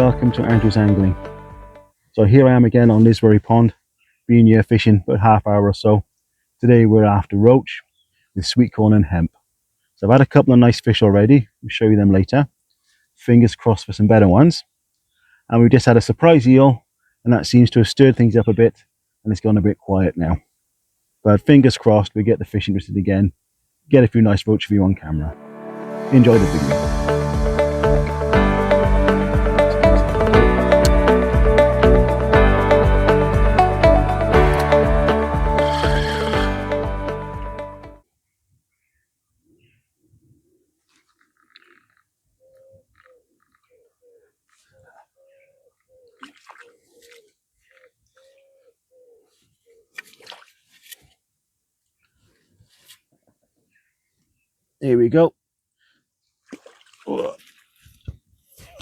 welcome to Andrew's Angling. So here I am again on Lliswerry Pond, been here fishing for a half hour or so. Today we're after roach with sweetcorn and hemp. So I've had a couple of nice fish already, I'll show you them later. Fingers crossed for some better ones. And we've just had a surprise eel, and that seems to have stirred things up a bit, and it's gone a bit quiet now. But fingers crossed we get the fish interested again, get a few nice roach for you on camera. Enjoy the video. Here we go.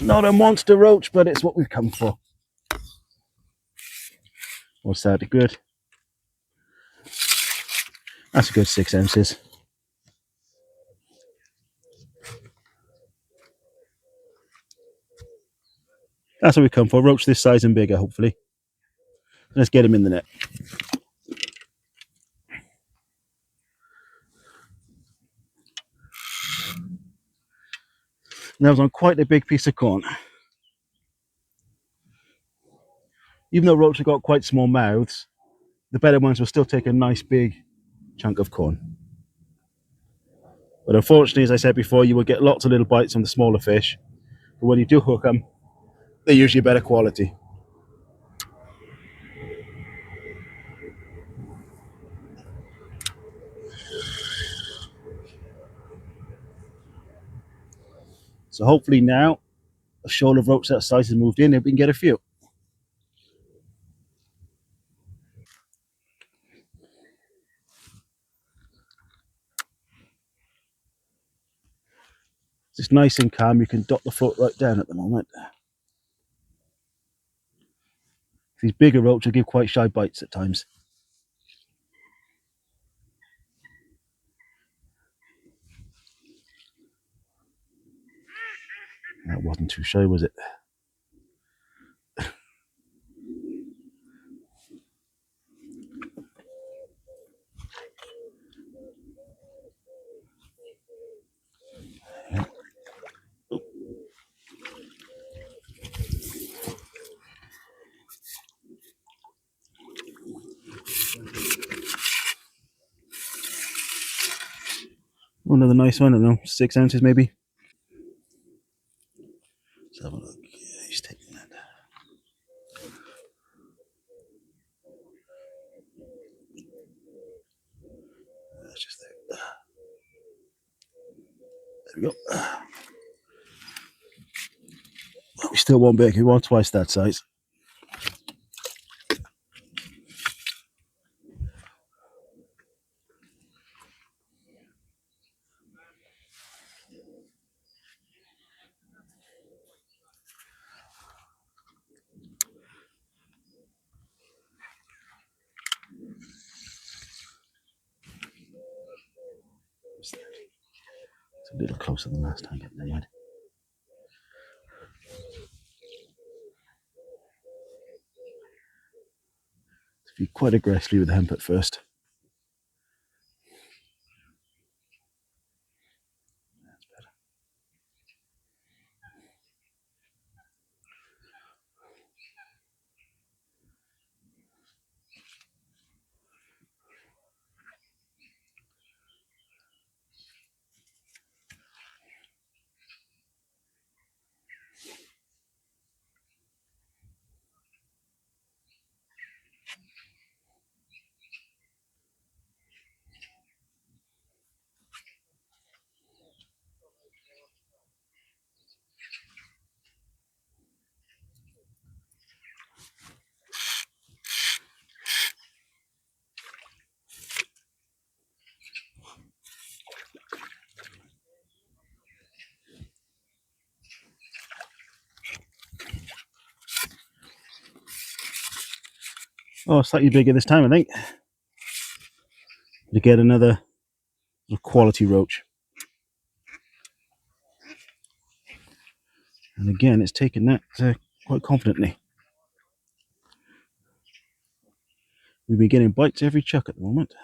Not a monster roach, but it's what we've come for. What's that? Good. That's a good 6 ounces. That's what we come for. Roach this size and bigger, hopefully. Let's get him in the net. And that was on quite a big piece of corn. Even though roach have got quite small mouths, the better ones will still take a nice big chunk of corn. But unfortunately, as I said before, you will get lots of little bites on the smaller fish. But when you do hook them, they're usually better quality. So hopefully now, a shoal of roach that size has moved in and we can get a few. It's nice and calm. You can dot the float right down at the moment. These bigger roach will give quite shy bites at times. That wasn't too shy, was it? Another nice one, I don't know, 6 ounces maybe. Let's have a look. Yeah, he's taking that. That's just there. There we go. Well, we still won't big. We want twice that size. It's a little closer than last time getting there. Be quite aggressively with the hemp at first. That's better. Oh, slightly bigger this time, I think. To get another quality roach. And again, it's taken that quite confidently. We've been getting bites every chuck at the moment.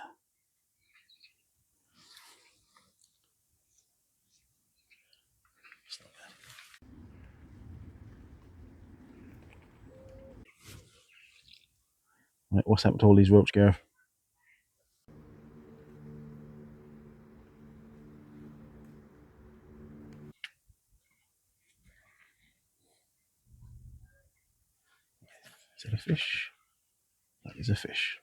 Right, what's happened to all these roach, Gareth? Is that a fish? That is a fish.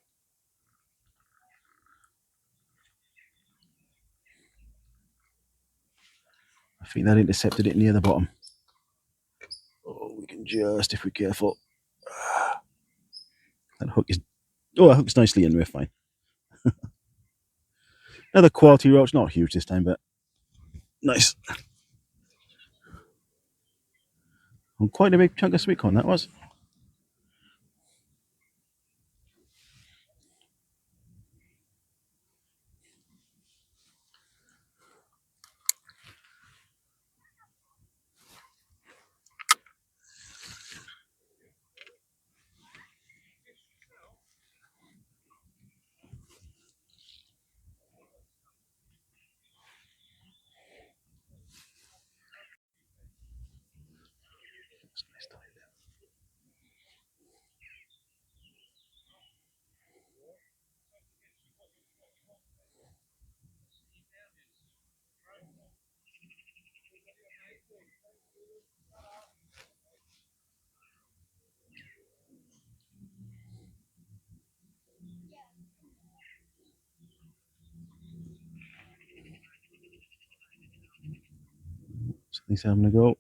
I think that intercepted it near the bottom. Oh, we can just, if we're careful. That hook is, oh, that hook's nicely in, we're fine. Another quality roach, not huge this time, but nice. And quite a big chunk of sweetcorn that was. Something's having a go.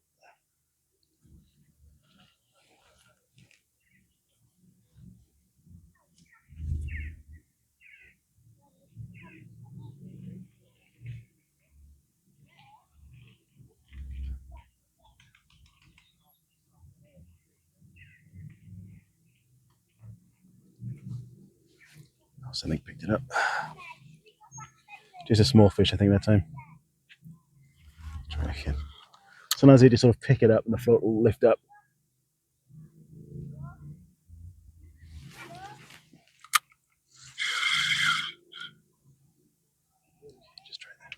Oh, something picked it up. Just a small fish, I think, that time. Try again. Sometimes they just sort of pick it up and the float will lift up. Just try that.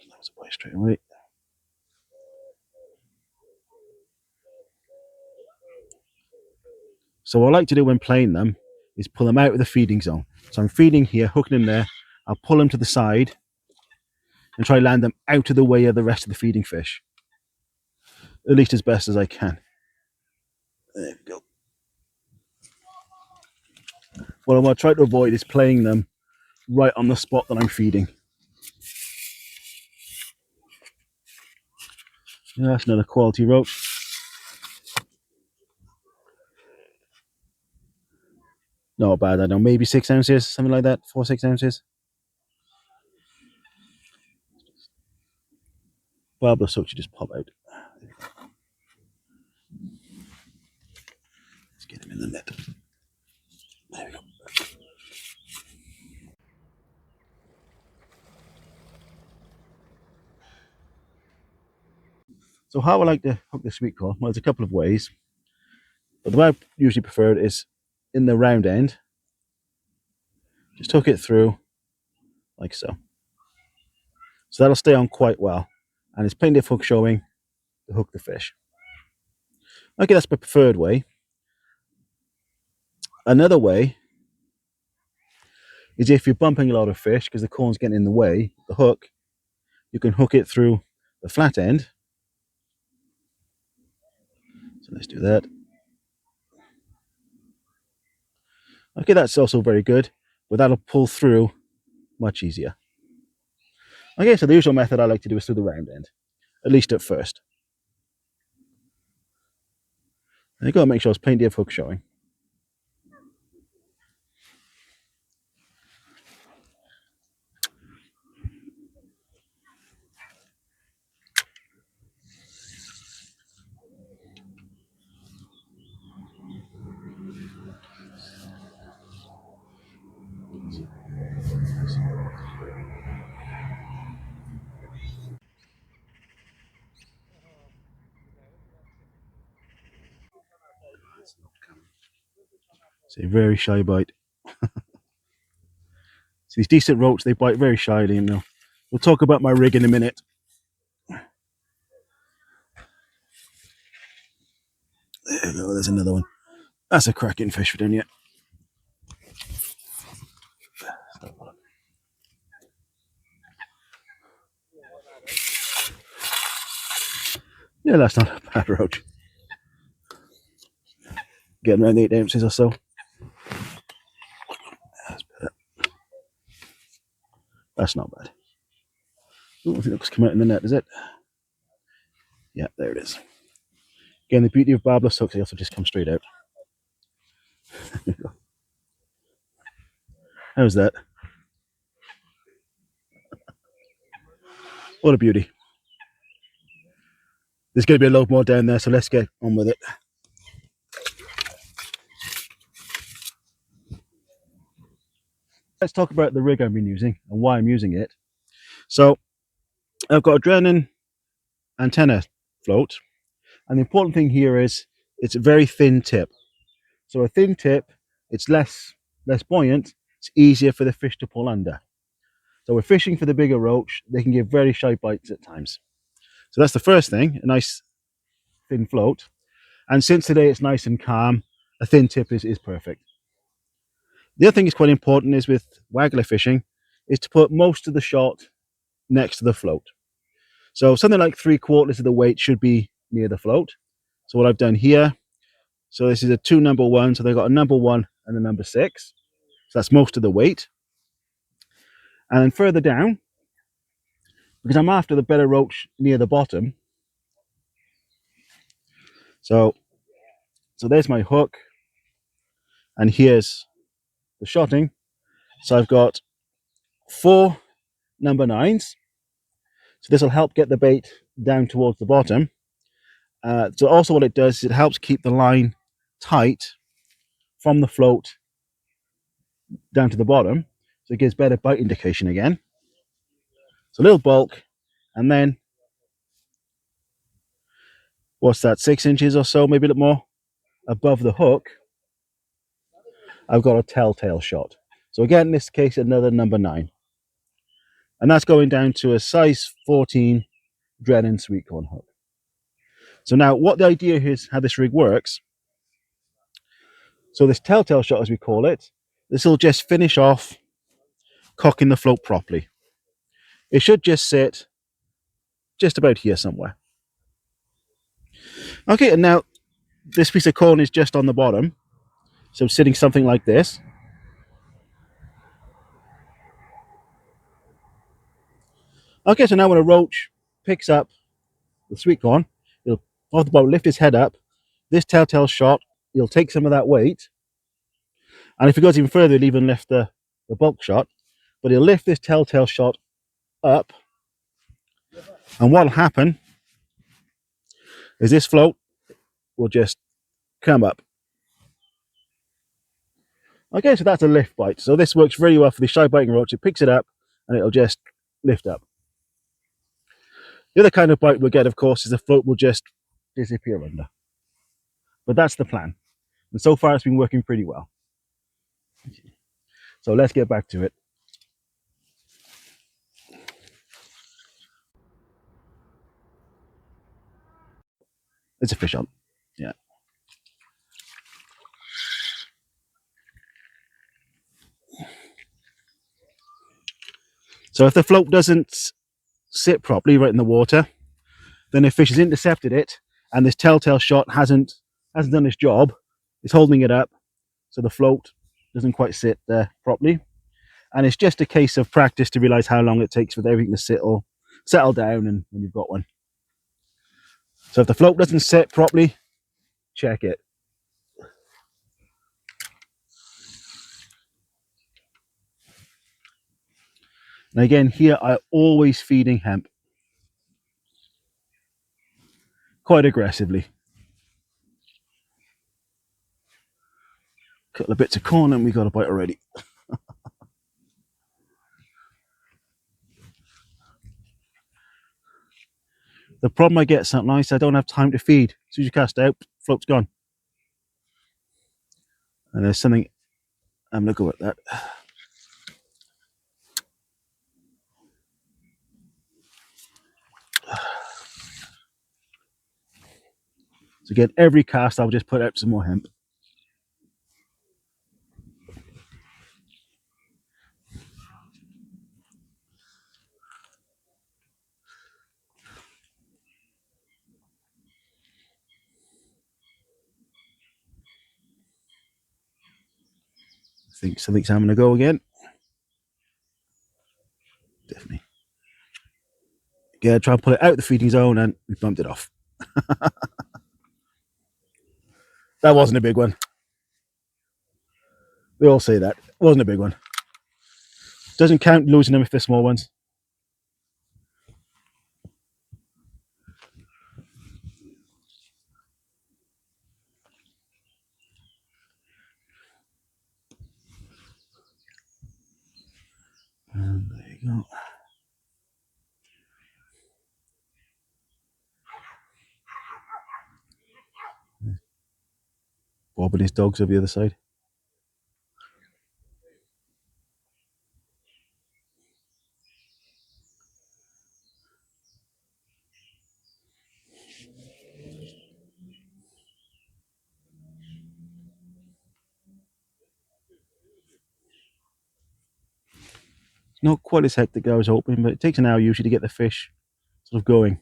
That was a bite straight away. So what I like to do when playing them is pull them out of the feeding zone. So I'm feeding here, hooking them there. I'll pull them to the side and try to land them out of the way of the rest of the feeding fish. At least as best as I can. There we go. What I'm going to try to avoid is playing them right on the spot that I'm feeding. Yeah, that's another quality roach. Not bad, I don't know, maybe 6 ounces, something like that, 4-6 ounces. Barbless hook should just pop out. Let's get him in the net. There we go. So how I like to hook the sweetcorn, well, there's a couple of ways. But the way I usually prefer it is in the round end. Just hook it through like so. So that'll stay on quite well. And there's plenty of hook showing to hook the fish. Okay, that's my preferred way. Another way is if you're bumping a lot of fish because the corn's getting in the way, the hook, you can hook it through the flat end. So let's do that. Okay, that's also very good, but that'll pull through much easier. Okay, so the usual method I like to do is through the round end, at least at first. And you've got to make sure there's plenty of hook showing. It's a very shy bite. So these decent roach, they bite very shyly, and we'll talk about my rig in a minute. There we go, there's another one. That's a cracking fish for down yet. Yeah, that's not a bad roach. Getting around 8 ounces or so. That's not bad. I don't think that's come out in the net, is it? Yeah, there it is. Again, the beauty of barbless hooks, they also just come straight out. How's that? What a beauty. There's going to be a lot more down there, so let's get on with it. Let's talk about the rig I've been using and why I'm using it. So I've got a Drennan antenna float, and the important thing here is it's a very thin tip. So a thin tip, it's less buoyant, it's easier for the fish to pull under. So we're fishing for the bigger roach, they can give very shy bites at times. So that's the first thing, a nice thin float. And since today it's nice and calm, a thin tip is perfect. The other thing is quite important is with waggler fishing is to put most of the shot next to the float. So something like 3/4 of the weight should be near the float. So what I've done here, so this is a 2 number 1, so they've got a number 1 and a number 6. So that's most of the weight. And then further down, because I'm after the better roach near the bottom. So there's my hook, and here's the shotting. So I've got 4 number 9s. So this will help get the bait down towards the bottom. So also what it does is it helps keep the line tight from the float down to the bottom. So it gives better bite indication again. So a little bulk, and then what's that, 6 inches or so, maybe a little more above the hook, I've got a telltale shot. So again, in this case, another number 9. And that's going down to a size 14 Drennan Sweetcorn hook. So now what the idea is, how this rig works. So this telltale shot, as we call it, this will just finish off cocking the float properly. It should just sit just about here somewhere. Okay, and now this piece of corn is just on the bottom. So sitting something like this. Okay, so now when a roach picks up the sweet corn, he'll off the bottom lift his head up. This telltale shot, he'll take some of that weight, and if he goes even further, he'll even lift the bulk shot. But he'll lift this telltale shot up, and what'll happen is this float will just come up. Okay, so that's a lift bite. So this works very well for the shy biting roach. It picks it up and it'll just lift up. The other kind of bite we'll get, of course, is the float will just disappear under. But that's the plan. And so far it's been working pretty well. So let's get back to it. It's a fish on. Yeah. So if the float doesn't sit properly right in the water, then if fish has intercepted it and this telltale shot hasn't done its job, it's holding it up, so the float doesn't quite sit there properly. And it's just a case of practice to realize how long it takes for everything to settle down, and when you've got one. So if the float doesn't sit properly, check it. And again, here I'm always feeding hemp. Quite aggressively. Couple of bits of corn and we got a bite already. The problem I get sometimes, I don't have time to feed. As soon as you cast out, float's gone. And there's something, I'm going to go at that. So again, every cast I'll just put out some more hemp. I think something's having a go again. Definitely. Again, try and pull it out the feeding zone, and we bumped it off. That wasn't a big one. They all say that. It wasn't a big one. Doesn't count losing them if they're small ones. And there you go. Bob and his dogs over the other side. It's not quite as hectic as I was hoping, but it takes an hour usually to get the fish sort of going.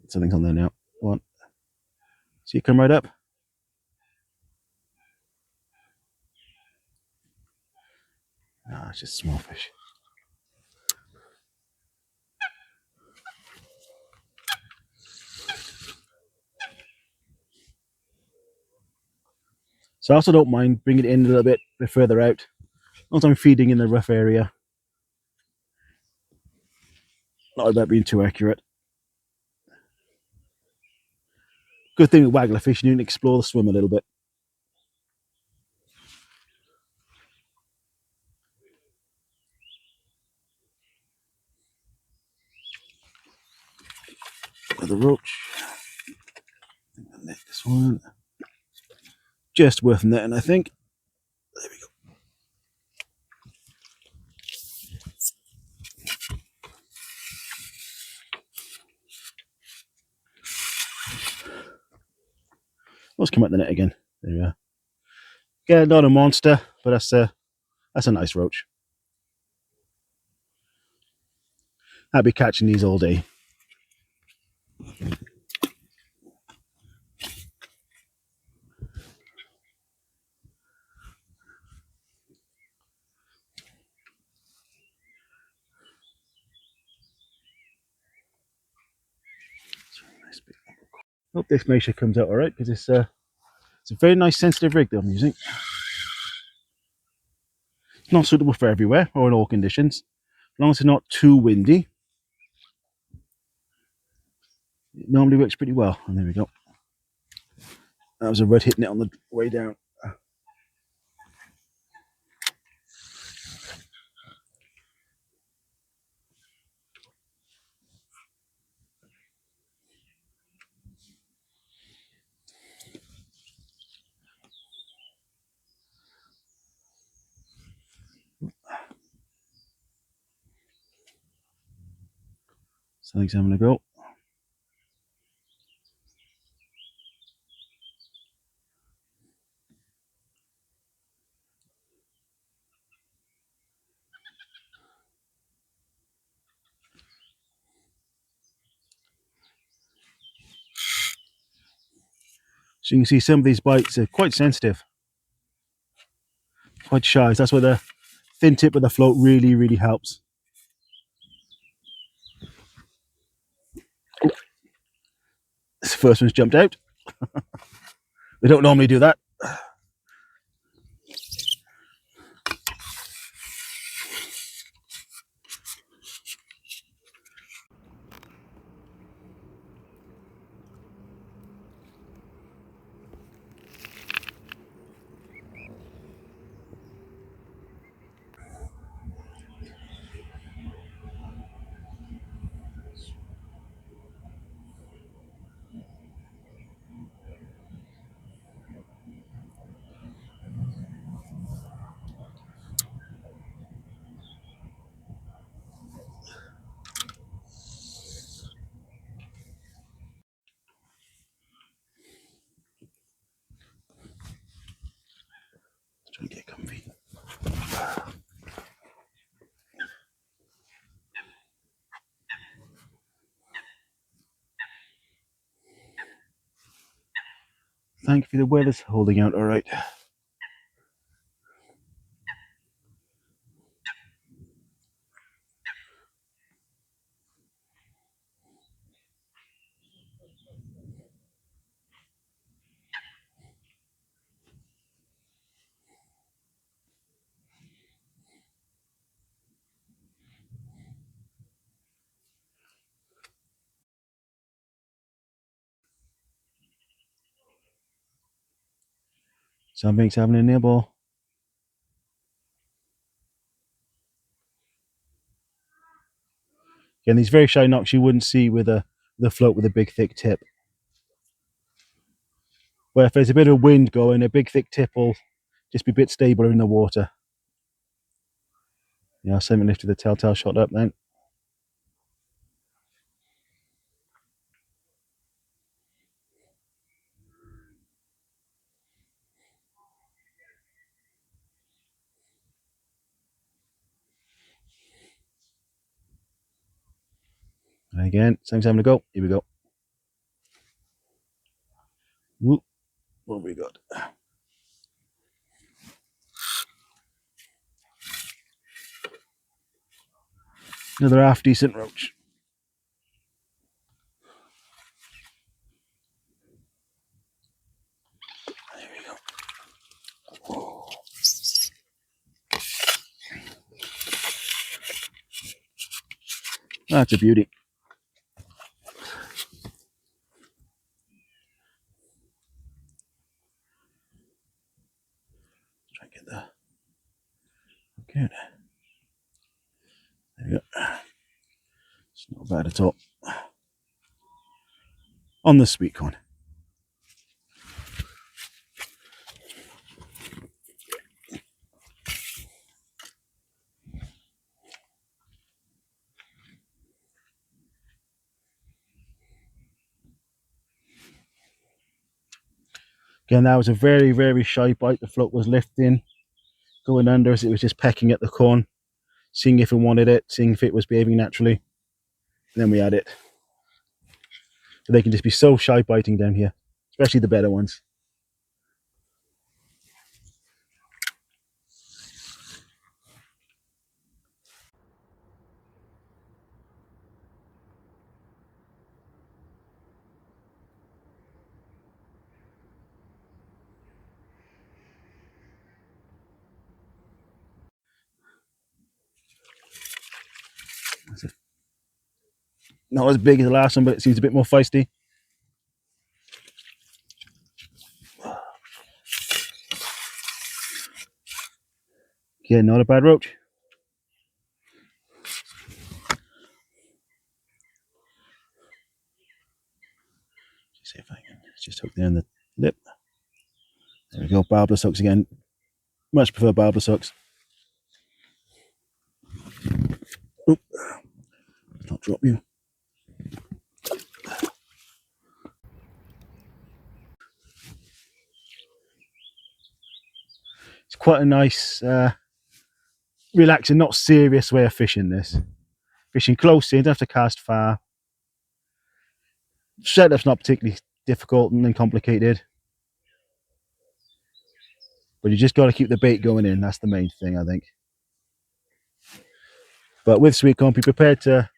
Something's on there now. One. See it come right up. Ah, it's just small fish. So I also don't mind bringing it in a little bit further out. As long as I'm feeding in the rough area. Not about being too accurate. Good thing with waggler fishing, you can explore the swim a little bit. The roach. I think I'll net this one. Just worth netting, I think. There we go. Let's come at the net again. There we are. Yeah, not a monster, but that's a nice roach. I'll be catching these all day. Hope this measure comes out all right, because it's a very nice sensitive rig that I'm using. It's not suitable for everywhere or in all conditions. As long as it's not too windy, it normally works pretty well. And there we go. That was a red hitting it on the way down. Something's having a go. So you can see some of these bites are quite sensitive, quite shy. So that's where the thin tip of the float really, really helps. Oh, this first one's jumped out. They don't normally do that. thankfully the weather's holding out all right. Something's having a nibble. Again, these very shy knocks you wouldn't see with a float with a big thick tip. Where if there's a bit of wind going, a big thick tip will just be a bit stabler in the water. Yeah, something lifted the telltale shot up then. And again, something's having a go. Here we go. Whoop. What have we got? Another half decent roach. There we go. Oh. That's a beauty. Try and get that. Okay. There we go. It's not bad at all. On the Sweetcorn. Again, that was a very, very shy bite. The float was lifting, going under as it was just pecking at the corn, seeing if it wanted it, seeing if it was behaving naturally. And then we had it. So they can just be so shy biting down here, especially the better ones. Not as big as the last one, but it seems a bit more feisty. Yeah, not a bad roach. See if I can just hook there in the lip. There we go, barbless hooks again. Much prefer barbless hooks. Oop. Not drop you. It's quite a nice, relaxing, not serious way of fishing this. Fishing close in, you don't have to cast far. Setup's not particularly difficult and complicated. But you just got to keep the bait going in. That's the main thing, I think. But with Sweetcorn, be prepared to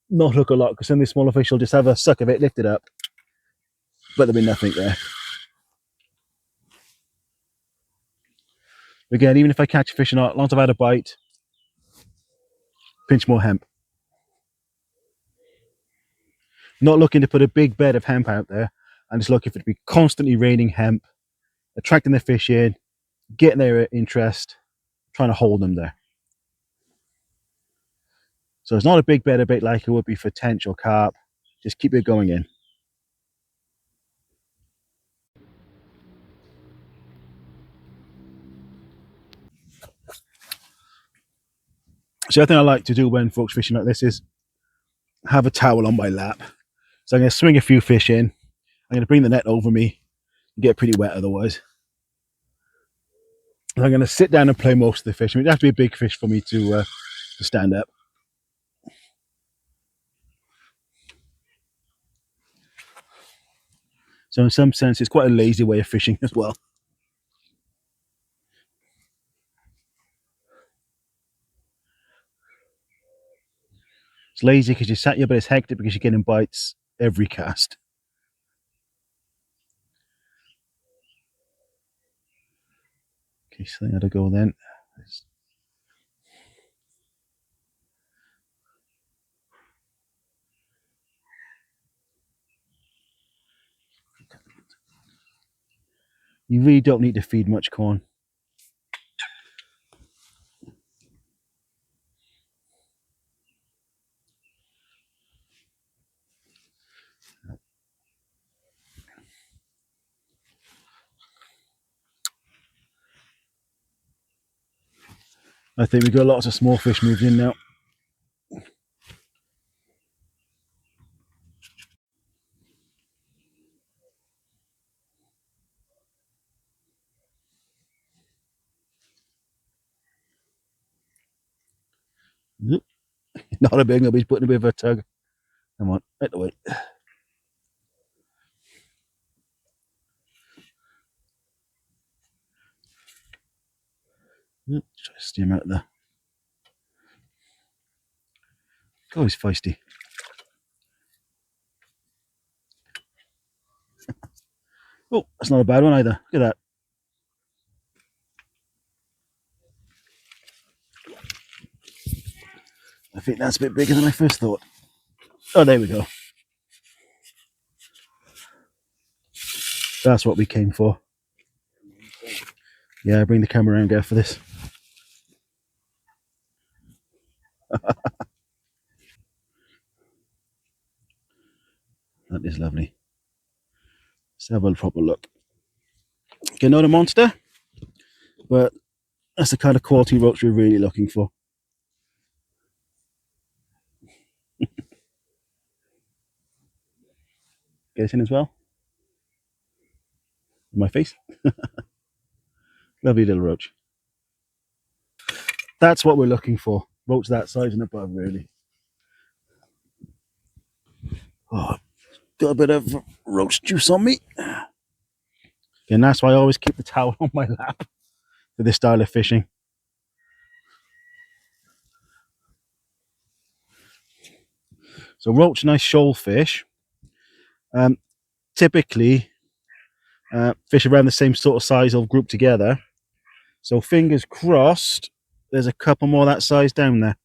not hook a lot, because some of these smaller fish will just have a suck of it, lift it up, but there'll be nothing there. Again, even if I catch a fish or not, as long as I've had a bite, pinch more hemp. Not looking to put a big bed of hemp out there. I'm just looking for it to be constantly raining hemp, attracting the fish in, getting their interest, trying to hold them there. So it's not a big bed of bait like it would be for tench or carp. Just keep it going in. So the other thing I like to do when folks fishing like this is have a towel on my lap. So I'm going to swing a few fish in. I'm going to bring the net over me and get pretty wet otherwise. And I'm going to sit down and play most of the fish. I mean, it has to be a big fish for me to stand up. So in some sense, it's quite a lazy way of fishing as well. It's lazy because you're sat here, but it's hectic because you're getting bites every cast. Okay, so I gotta go then. You really don't need to feed much corn. I think we've got lots of small fish moving in now. Not a big one, he's putting a bit of a tug. Come on, right away. Try to steer him out there. God, he's feisty. Oh, that's not a bad one either. Look at that. I think that's a bit bigger than I first thought. Oh, there we go. That's what we came for. Yeah, bring the camera around, go for this. That is lovely. Let's have a proper look. Okay, not a monster, but that's the kind of quality roach we're really looking for. Get this in as well. In my face. Lovely little roach. That's what we're looking for. Roach that size and above, really. Oh, got a bit of roach juice on me. And that's why I always keep the towel on my lap for this style of fishing. So roach, nice shoal fish. Typically, fish around the same sort of size or group together. So fingers crossed, there's a couple more that size down there.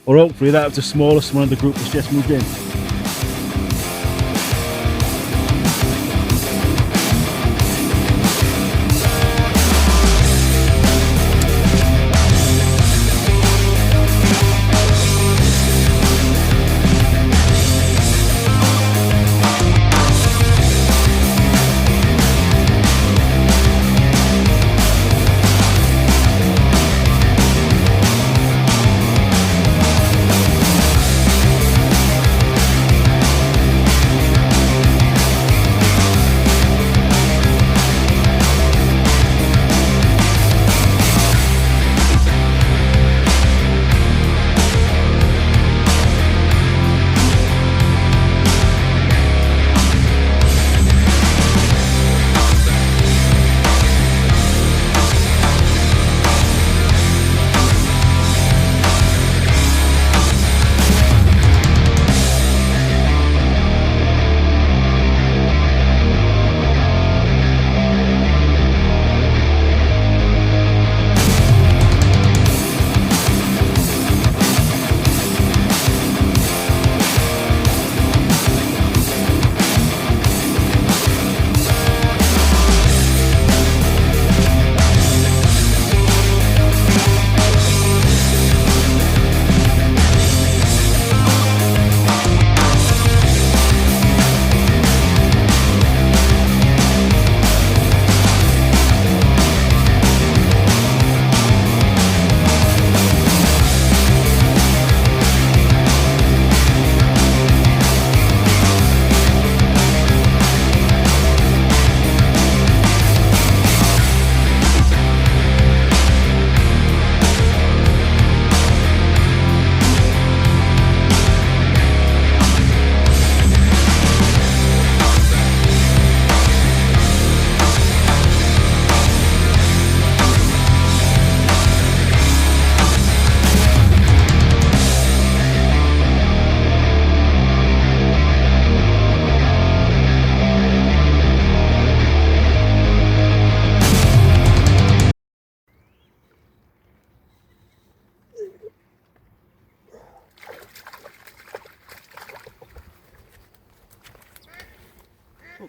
Or hopefully that was the smallest one of the group that's just moved in.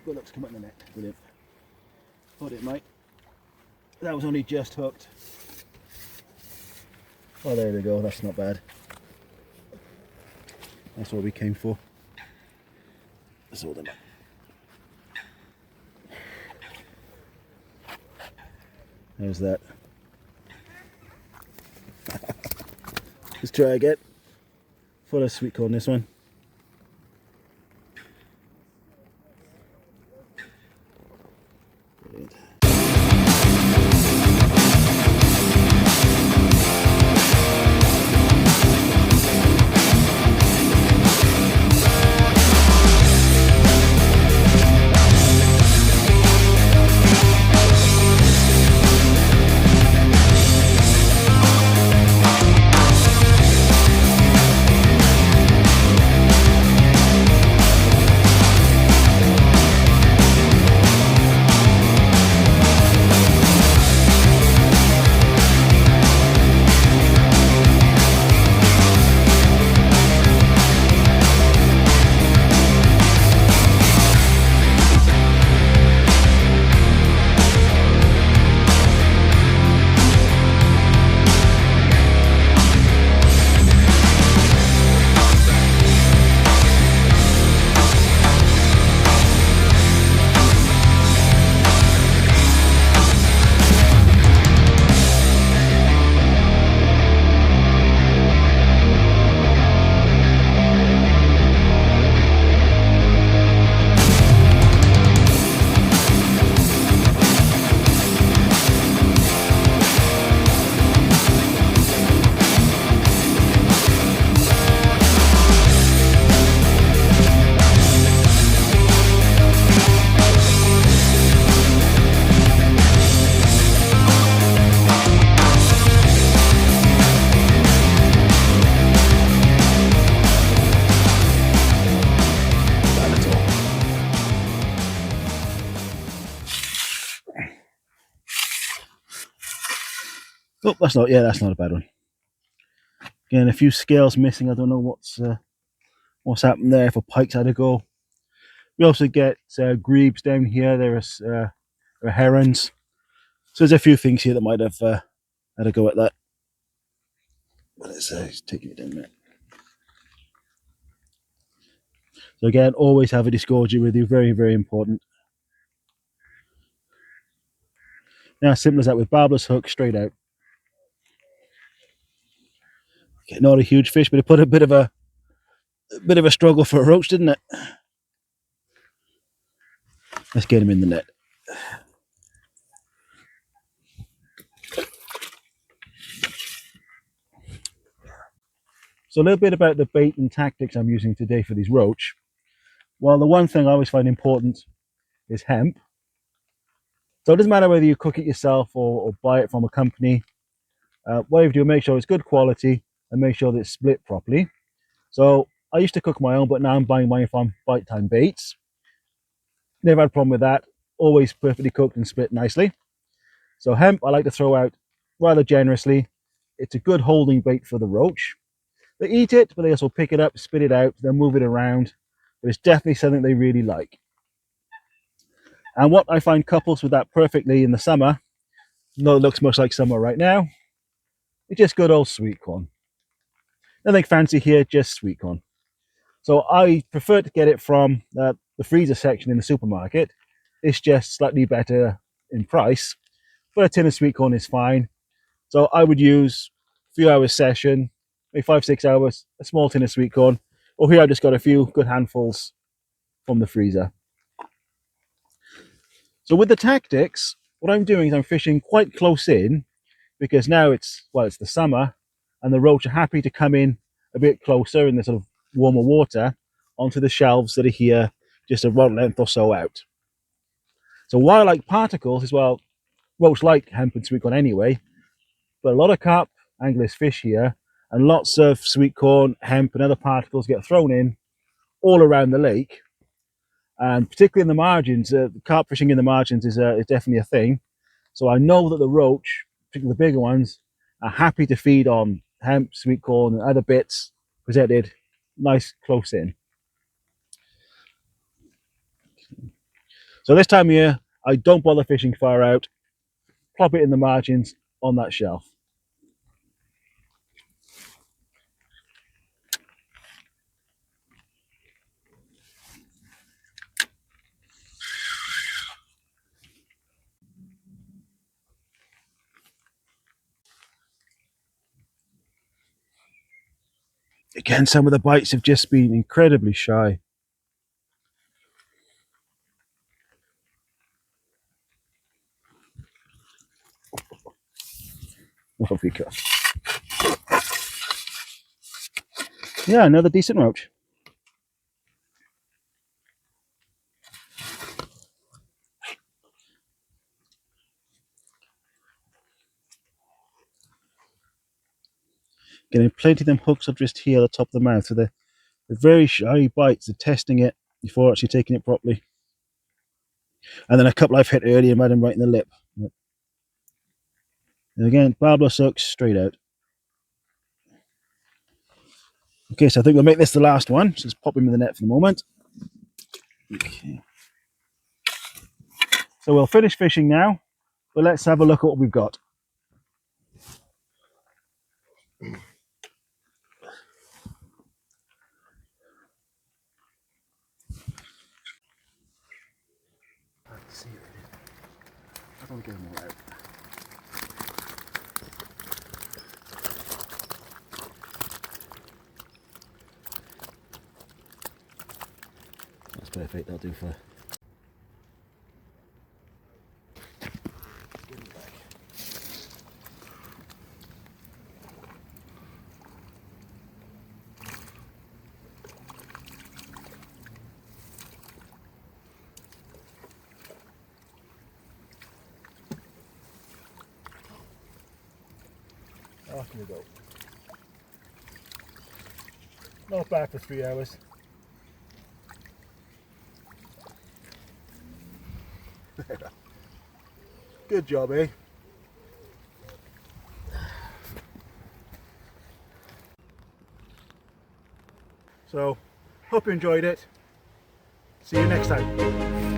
good luck's come up in the net. Brilliant. Put it, mate. That was only just hooked. Oh, there we go. That's not bad. That's what we came for. Let's hold them up. How's that? Let's try again. Full of sweetcorn, this one. Brilliant. Oh, that's not, yeah, that's not a bad one. Again, a few scales missing. I don't know what's happened there. For pikes had to go. We also get grebes down here. There are herons. So there's a few things here that might have had a go at that. But it's taking it down there. So again, always have a disgorger with you. Very, very important. Now, as simple as that with barbless hook straight out. Okay, not a huge fish, but it put a bit of a struggle for a roach, didn't it? Let's get him in the net. So a little bit about the bait and tactics I'm using today for these roach. Well, the one thing I always find important is hemp. So it doesn't matter whether you cook it yourself or buy it from a company. What you do, make sure it's good quality and make sure that it's split properly. So I used to cook my own, but now I'm buying mine from Byte Timebaits. Never had a problem with that. Always perfectly cooked and split nicely. So hemp, I like to throw out rather generously. It's a good holding bait for the roach. They eat it, but they also pick it up, spit it out, then move it around. But it's definitely something they really like. And what I find couples with that perfectly in the summer, though it looks much like summer right now, it's just good old sweetcorn. Nothing fancy here, just sweetcorn. So I prefer to get it from the freezer section in the supermarket. It's just slightly better in price, but a tin of sweetcorn is fine. So I would use a few hours session, maybe 5-6 hours, a small tin of sweetcorn. Or here I just got a few good handfuls from the freezer. So with the tactics, what I'm doing is I'm fishing quite close in, because now it's the summer and the roach are happy to come in a bit closer in the sort of warmer water onto the shelves that are here just a rod length or so out. So why I like particles is, well, roach like hemp and sweetcorn anyway, but a lot of carp anglers fish here and lots of sweetcorn, hemp and other particles get thrown in all around the lake. And particularly in the margins, carp fishing in the margins is definitely a thing. So I know that the roach, particularly the bigger ones, are happy to feed on hemp, sweetcorn and other bits presented nice close in. So this time of year, I don't bother fishing far out. Plop it in the margins on that shelf. Again, some of the bites have just been incredibly shy. Off we go. Yeah, another decent roach. Getting plenty of them hooks are just here at the top of the mouth, so they're very shy bites. They're testing it before actually taking it properly. And then a couple I've hit earlier and had them right in the lip. And again, barbless hooks straight out. Okay, so I think we'll make this the last one. So just pop him in the net for the moment. Okay. So we'll finish fishing now, but let's have a look at what we've got. Let's see what it is. I don't get them all out. That's perfect, that'll do for. Off we go. Not bad for 3 hours. Good job, eh? So, hope you enjoyed it. See you next time.